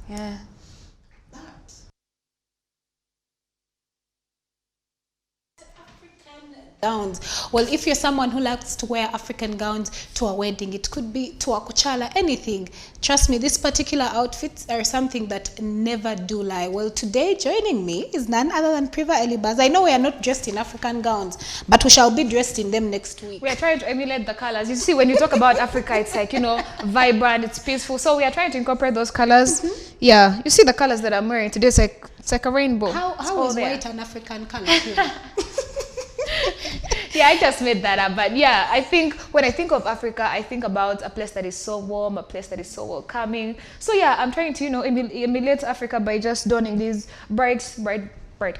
Yeah. Gowns. Well, if you're someone who likes to wear African gowns to a wedding, it could be to a Coachella, anything. Trust me, these particular outfits are something that never do lie. Well, today joining me is none other than Priva Elibaz. I know we are not dressed in African gowns, but we shall be dressed in them next week. We are trying to emulate the colors. You see, when you talk about Africa, it's like, you know, vibrant, it's peaceful. So we are trying to incorporate those colors. Yeah, you see the colors that I'm wearing today. It's like a rainbow. How is white an African color? Yeah, I just made that up. But yeah, I think when I think of Africa, I think about a place that is so warm, a place that is so welcoming. So yeah, I'm trying to, you know, emulate Africa by just donning these bright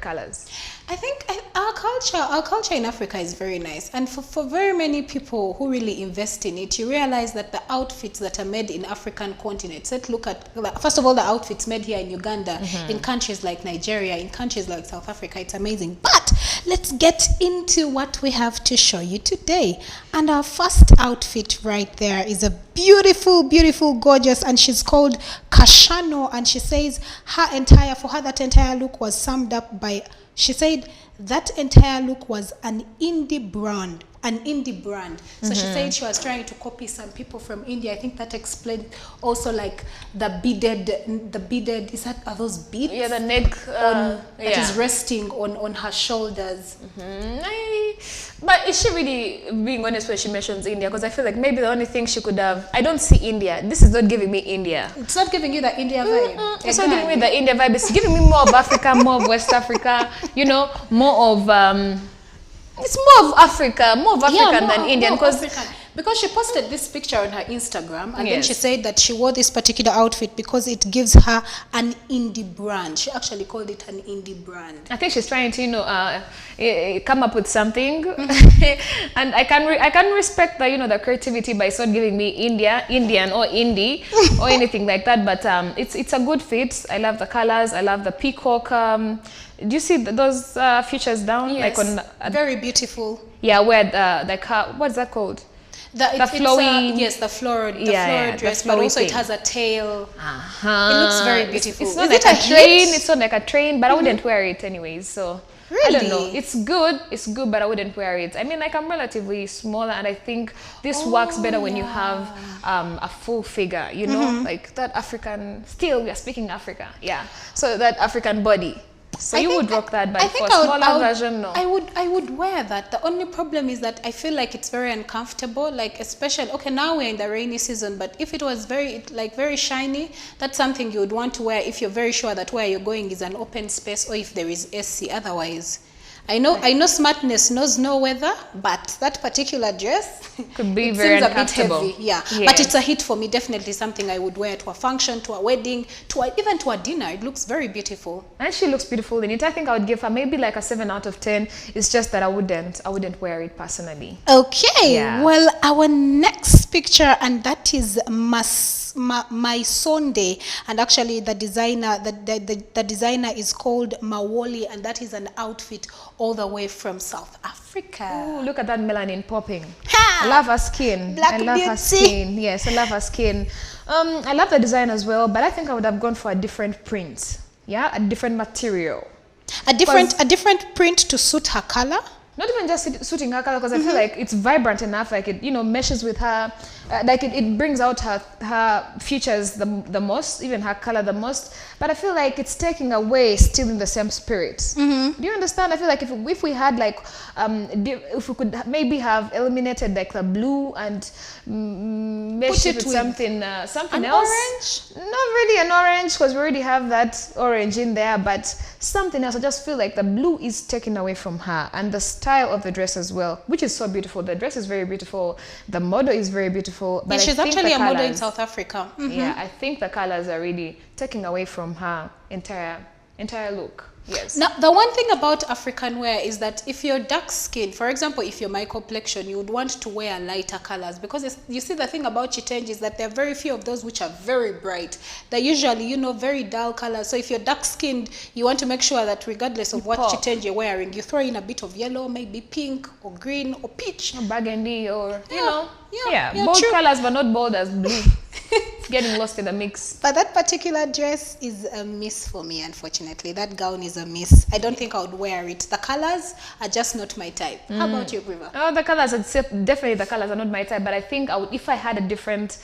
colors. I think our culture in Africa is very nice, and for very many people who really invest in it, you realize that the outfits that are made in African continents, let's look at, first of all, the outfits made here in Uganda, in countries like Nigeria, in countries like South Africa, it's amazing. But let's get into what we have to show you today. And our first outfit right there is a beautiful, gorgeous, and she's called Kashano, and she says that entire look was summed up by, she said that entire look was an indie brand. So she said she was trying to copy some people from India. I think that explained also like the beaded, are those beads? Yeah, the neck that is resting on her shoulders. But is she really being honest when she mentions India? Because I feel like maybe the only thing she could have, I don't see India. This is not giving me India. It's not giving you the India vibe. It's not giving me the India vibe. It's giving me more of Africa, more of West Africa, you know, more of it's more of Africa, than Indian, because she posted this picture on her Instagram, and then she said that she wore this particular outfit because it gives her an indie brand. She actually called it an indie brand. I think she's trying to, you know, come up with something, and I can respect the, you know, the creativity by not giving me Indian or indie or anything like that. But it's a good fit. I love the colors. I love the peacock. Do you see those features down? Yes, like on very beautiful. Yeah, where what's that called? The flowy, yes, the floral dress, but also it has a tail. It looks very beautiful. It's not like a train. It's not like a train, but I wouldn't wear it anyways. So really? I don't know. It's good, but I wouldn't wear it. I mean, like, I'm relatively smaller, and I think this works better when you have a full figure. You know, like that African. Still, we are speaking Africa. Yeah. So that African body. So you would rock that, but for a smaller version, no. I would wear that. The only problem is that I feel like it's very uncomfortable, like especially, okay, now we're in the rainy season, but if it was very shiny, that's something you would want to wear if you're very sure that where you're going is an open space, or if there is AC. Otherwise, I know smartness knows no weather, but that particular dress could be very uncomfortable. A bit heavy, yeah. But it's a hit for me. Definitely something I would wear to a function, to a wedding, even to a dinner. It looks very beautiful. And she looks beautiful in it. I think I would give her maybe like a 7 out of 10. It's just that I wouldn't wear it personally. Okay. Yeah. Well, our next picture, and that is my Sunday, and actually the designer is called Mawoli, and that is an outfit all the way from South Africa. Ooh, look at that melanin popping. I love her skin. Her skin. Yes, I love her skin. I love the design as well, but I think I would have gone for a different print. Yeah, a different material. A different print to suit her color. Not even just suiting her color, because I feel like it's vibrant enough, like it, you know, meshes with her, like it brings out her features the most, even her color the most. But I feel like it's taking away still in the same spirit. Do you understand? I feel like if we had like, if we could maybe have eliminated like the blue and mesh it with something else. Orange? Not really an orange, because we already have that orange in there, but something else. I just feel like the blue is taken away from her, and the style of the dress as well, which is so beautiful. The dress is very beautiful. The model is very beautiful. But she's actually a model in South Africa. Yeah, I think the colors are really taking away from her entire look. Yes. Now, the one thing about African wear is that if you're dark skinned, for example, if you're my complexion, you would want to wear lighter colors, because you see, the thing about Chitenji is that there are very few of those which are very bright. They're usually, you know, very dull colors. So if you're dark skinned, you want to make sure that regardless of what Chitenji you're wearing, you throw in a bit of yellow, maybe pink or green or peach. Or burgundy, or, you know. Yeah, bold colors, but not bold as blue. getting lost in the mix. But that particular dress is a miss for me, unfortunately. That gown is a miss. I don't think I would wear it. The colors are just not my type. How about you, Priva? Oh, the colors, definitely the colors are not my type, but I think I would, if I had a different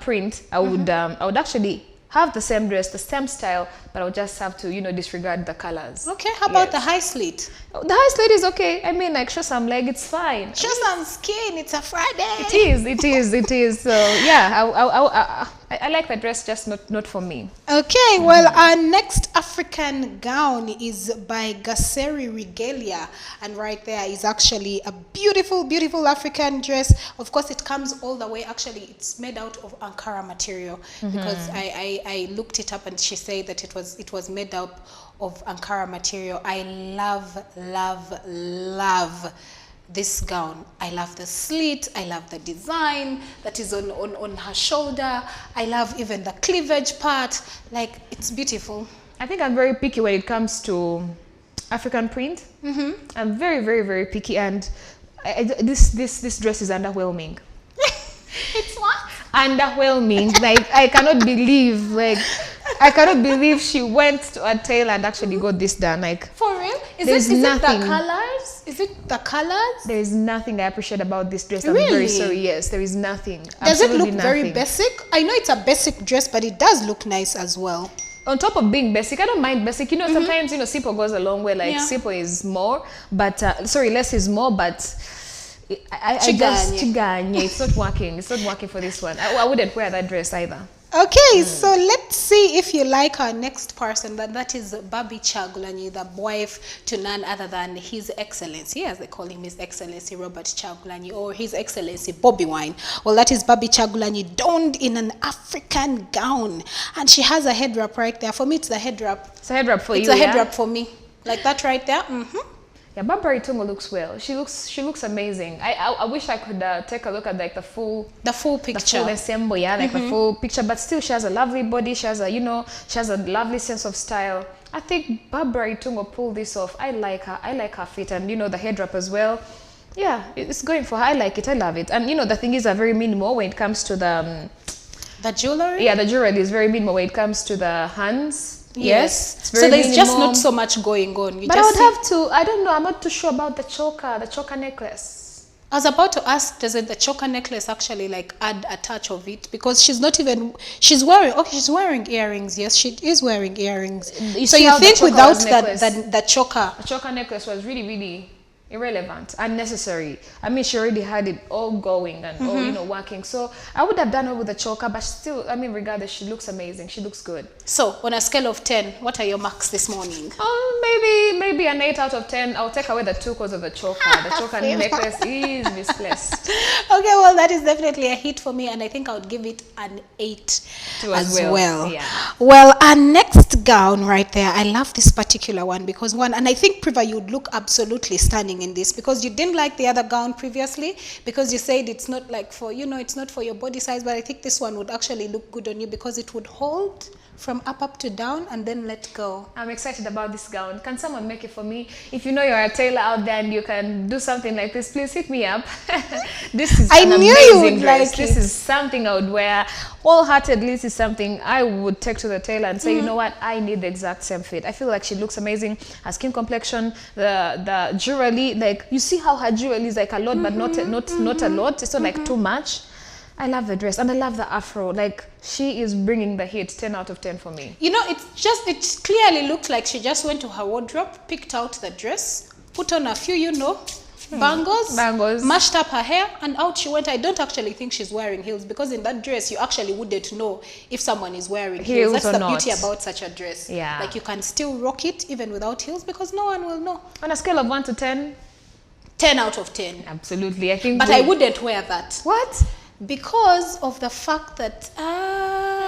print, I would actually have the same dress, the same style, but I would just have to, disregard the colors. Okay, how about the high slit? The high slit is okay. I mean, like, show some leg, it's fine. Show some skin, it's a Friday. It is. So, yeah, I like that dress, just not for me. Okay, well, our next African gown is by Gaseri Regalia. And right there is actually a beautiful, beautiful African dress. Of course, it comes all the way. Actually, it's made out of Ankara material because I looked it up and she said that it was made up of Ankara material. I love, love, love this gown. I love the slit. I love the design that is on her shoulder. I love even the cleavage part. Like, it's beautiful. I think I'm very picky when it comes to African print. I'm very, very, very picky, and this dress is underwhelming. It's what? Underwhelming. Like, I cannot believe she went to a tailor and actually got this done. Like, for real? Is it the colors? Is it the colors? There is nothing I appreciate about this dress. Really? I'm very sorry. Yes, there is nothing. Does it look Absolutely very nothing. basic? I know it's a basic dress, but it does look nice as well. On top of being basic, I don't mind basic. Sometimes, simple goes a long way. Like, simple is more, but, less is more, but I just, chiganye. It's not working. It's not working for this one. I wouldn't wear that dress either. Okay, so let's see if you like our next person. That is Bobby Kyagulanyi, the wife to none other than His Excellency, as they call him, His Excellency Robert Kyagulanyi, or His Excellency Bobby Wine. Well, that is Bobby Kyagulanyi donned in an African gown, and she has a head wrap right there. For me, it's the head wrap. It's a head wrap for you. It's a head wrap for me, like that right there. Yeah, Barbara Itongo looks well. She looks amazing. I wish I could take a look at like the full picture, the full ensemble, like the full picture. But still, she has a lovely body. She has a lovely sense of style. I think Barbara Itongo pulled this off. I like her. I like her fit, and the head wrap as well. Yeah, it's going for her. I like it. I love it. And the thing is, are very minimal when it comes to the jewelry. Yeah, the jewelry is very minimal when it comes to the hands. Yes. So there's just not so much going on. But I would have to, I don't know, I'm not too sure about the choker necklace. I was about to ask, does the choker necklace actually like add a touch of it? Because she's wearing earrings. Yes, she is wearing earrings. So you think without the choker? The choker necklace was really, really irrelevant, unnecessary. I mean, she already had it all going and all working. So I would have done it with the choker, but still, I mean, regardless, she looks amazing. She looks good. So on a scale of 10, what are your marks this morning? Oh, maybe an 8 out of 10. I'll take away the 2 because of the choker. The choker necklace is misplaced. Okay, well, that is definitely a hit for me, and I think I would give it an 8 as well. Yeah. Well, our next gown right there, I love this particular one because and I think Priva, you'd look absolutely stunning in this because you didn't like the other gown previously because you said it's not like for it's not for your body size, but I think this one would actually look good on you because it would hold from up to down and then let go. I'm excited about this gown. Can someone make it for me? If you know you're a tailor out there and you can do something like this, please hit me up. This is an amazing dress. This is something I would wear wholeheartedly. This is something I would take to the tailor and say, you know what, I need the exact same fit. I feel like she looks amazing. Her skin complexion, the jewelry, like you see how her jewelry is like a lot, but not a lot. It's not like too much. I love the dress and I love the afro. Like, she is bringing the hit. 10 out of 10 for me. It clearly looked like she just went to her wardrobe, picked out the dress, put on a few, bangles, mashed up her hair, and out she went. I don't actually think she's wearing heels because in that dress, you actually wouldn't know if someone is wearing heels. That's the beauty about such a dress. Yeah. Like, you can still rock it even without heels because no one will know. On a scale of 1 to 10? 10 out of 10. Absolutely. I think. But I wouldn't wear that. What? Because of the fact that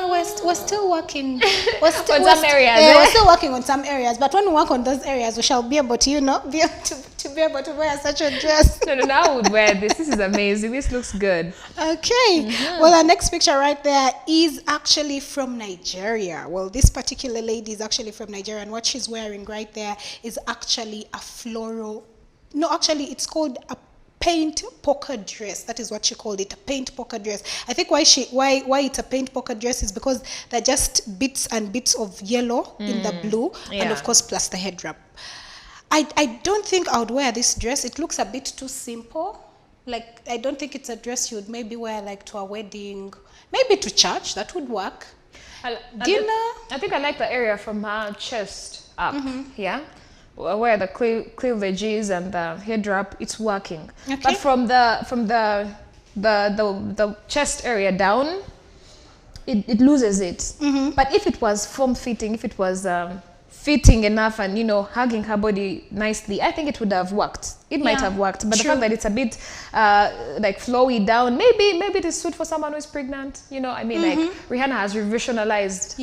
we're still working. We're still, on some areas. We're still working on some areas. But when we work on those areas, we shall be able to, be able to wear such a dress. No, I would wear this. This is amazing. This looks good. Okay. Well, our next picture right there is actually from Nigeria. Well, this particular lady is actually from Nigeria, and what she's wearing right there is actually a floral. No, actually, it's called a paint poker dress. That is what she called it, a paint poker dress. I think why it's a paint poker dress is because they're just bits and bits of yellow in the blue, and of course plus the head wrap. I don't think I would wear this dress. It looks a bit too simple. Like, I don't think it's a dress you would maybe wear like to a wedding, maybe to church. That would work. Dinner. I think I like the area from her chest up. Yeah, where the cleavage is and the head wrap. It's working. Okay. But from the chest area down, it loses it. But if it was form fitting, if it was fitting enough and, you know, hugging her body nicely, I think it would have worked. It might have worked, but the fact that it's a bit like flowy down, maybe it is suit for someone who is pregnant. You know, I mean, like Rihanna has revisionalized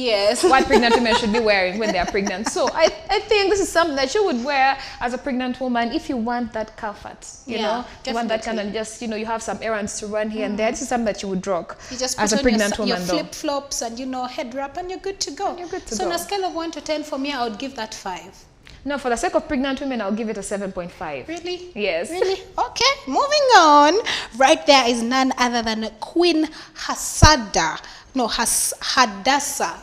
what pregnant women should be wearing when they are pregnant. So I think this is something that you would wear as a pregnant woman if you want that comfort. You know, you want that kind of just, you know, you have some errands to run here and there. This is something that you would rock you just as a pregnant woman. Your flip flops and, you know, head wrap, and you're good to go. You're good to go. go. On a scale of 1 to 10, for me, I would give that 5. No, for the sake of pregnant women, I'll give it a 7.5. Really? Yes. Really? Okay, moving on. Right there is none other than Queen Hadassah.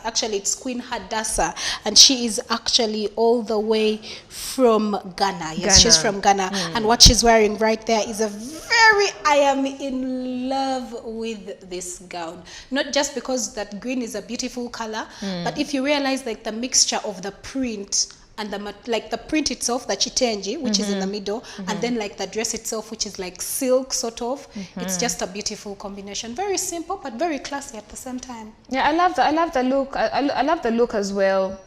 Actually, it's Queen Hadassah, and she is actually all the way from Ghana. Yes, she's from Ghana. And what she's wearing right there is I am in love with this gown. Not just because that green is a beautiful color, but if you realize like the mixture of the print and the print itself, the chitenji, which is in the middle, and then like the dress itself, which is like silk sort of. It's just a beautiful combination. Very simple, but very classy at the same time. Yeah, I love the look. I love the look as well.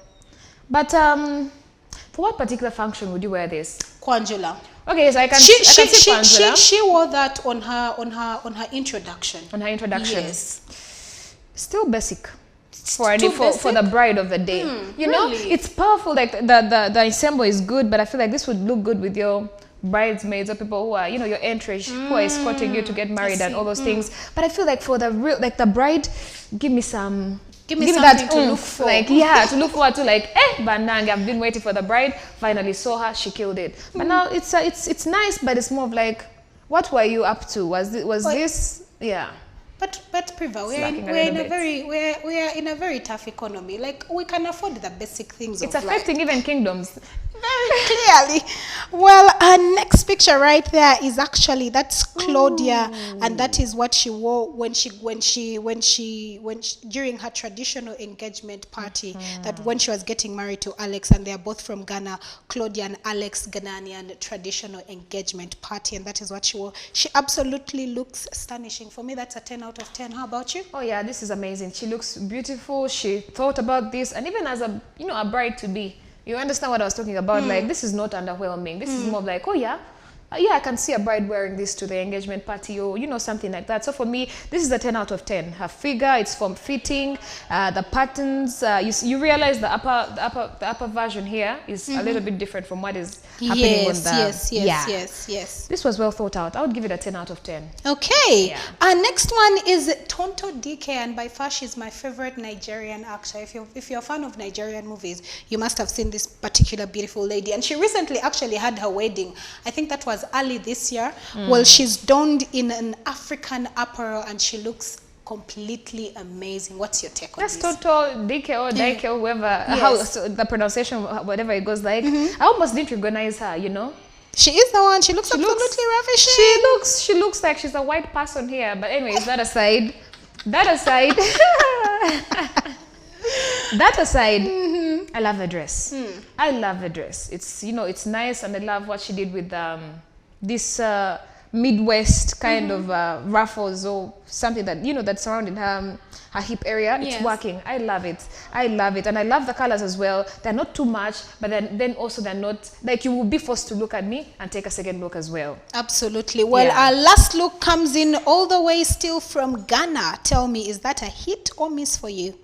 But for what particular function would you wear this? Kwanjula. Okay, so I can see Kwanjula. She wore that on her introduction. On her introduction. Yes. Still basic. For the bride of the day. You know, it's powerful. Like the ensemble is good, but I feel like this would look good with your bridesmaids or people who are, you know, your entourage, who are escorting you to get married and all those things. But I feel like for the real, like the bride, give me something that to look for. Like, yeah, to look forward to, like, Banang, I've been waiting for the bride, finally saw her, she killed it. But now it's nice, but it's more of like, what were you up to? Was this yeah. But Priva, we are in a very tough economy. Like, we can afford the basic things. It's affecting even kingdoms. Very clearly. Well, our next picture right there is actually, that's Claudia, and that is what she wore when she during her traditional engagement party. That when she was getting married to Alex, and they are both from Ghana, Claudia and Alex Ghanaian traditional engagement party, and that is what she wore. She absolutely looks astonishing. For me, that's a 10 out of 10. How about you? Oh yeah, this is amazing. She looks beautiful. She thought about this, and even as a bride to be. You understand what I was talking about? Like, this is not underwhelming. This is more like, oh yeah, I can see a bride wearing this to the engagement party, or, you know, something like that. So for me, this is a 10 out of 10. Her figure, it's form fitting, the patterns. You realize the upper version here is a little bit different from what is happening on the. Yes. This was well thought out. I would give it a 10 out of 10. Okay. Yeah. Our next one is Tonto Dike, and by far she's my favorite Nigerian actor. If you're a fan of Nigerian movies, you must have seen this particular beautiful lady. And she recently actually had her wedding. I think that was early this year. Well, she's donned in an African apparel, and she looks completely amazing. What's your take on this? That's Tonto Dike or Dike, whoever, so the pronunciation, whatever it goes like. I almost didn't recognize her, you know. She is the one. She looks absolutely ravishing. She looks like she's a white person here. But anyways, that aside, that aside, I love the dress. I love the dress. It's, you know, it's nice, and I love what she did with this Midwest kind of ruffles or something that, you know, that's surrounding her hip area. It's working. I love it, and I love the colors as well. They're not too much, but then also they're not like you will be forced to look at me and take a second look as well. Absolutely. Well, our last look comes in all the way still from Ghana. Tell me, is that a hit or miss for you?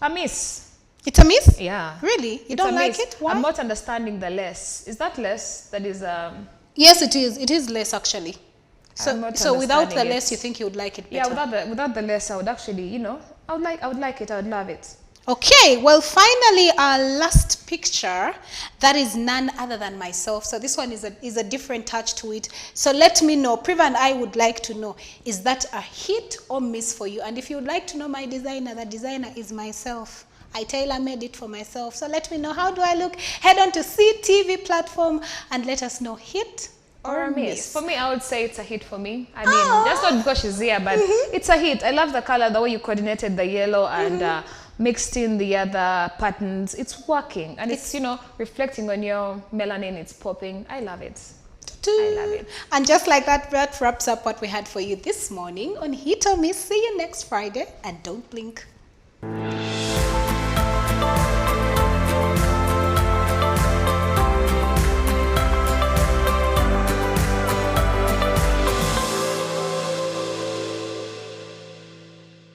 A miss. It's a miss? Yeah. Really? You don't like it? Why? I'm not understanding the less. Is that less? That is Yes, it is. It is less actually. So without the less, you think you would like it better? Yeah, without the less, I would actually, you know, I would like it. I would love it. Okay, well, finally, our last picture, that is none other than myself. So this one is a different touch to it. So let me know, Priva and I would like to know, is that a hit or miss for you? And if you would like to know my designer, the designer is myself. I tailor-made it for myself. So let me know, how do I look? Head on to CTV platform and let us know, hit or a miss. For me, I would say it's a hit for me. I mean, just not because she's here, but it's a hit. I love the color, the way you coordinated the yellow and mixed in the other patterns. It's working, and it's, you know, reflecting on your melanin. It's popping. I love it. I love it. And just like that, that wraps up what we had for you this morning on Hit or Miss. See you next Friday, and don't blink.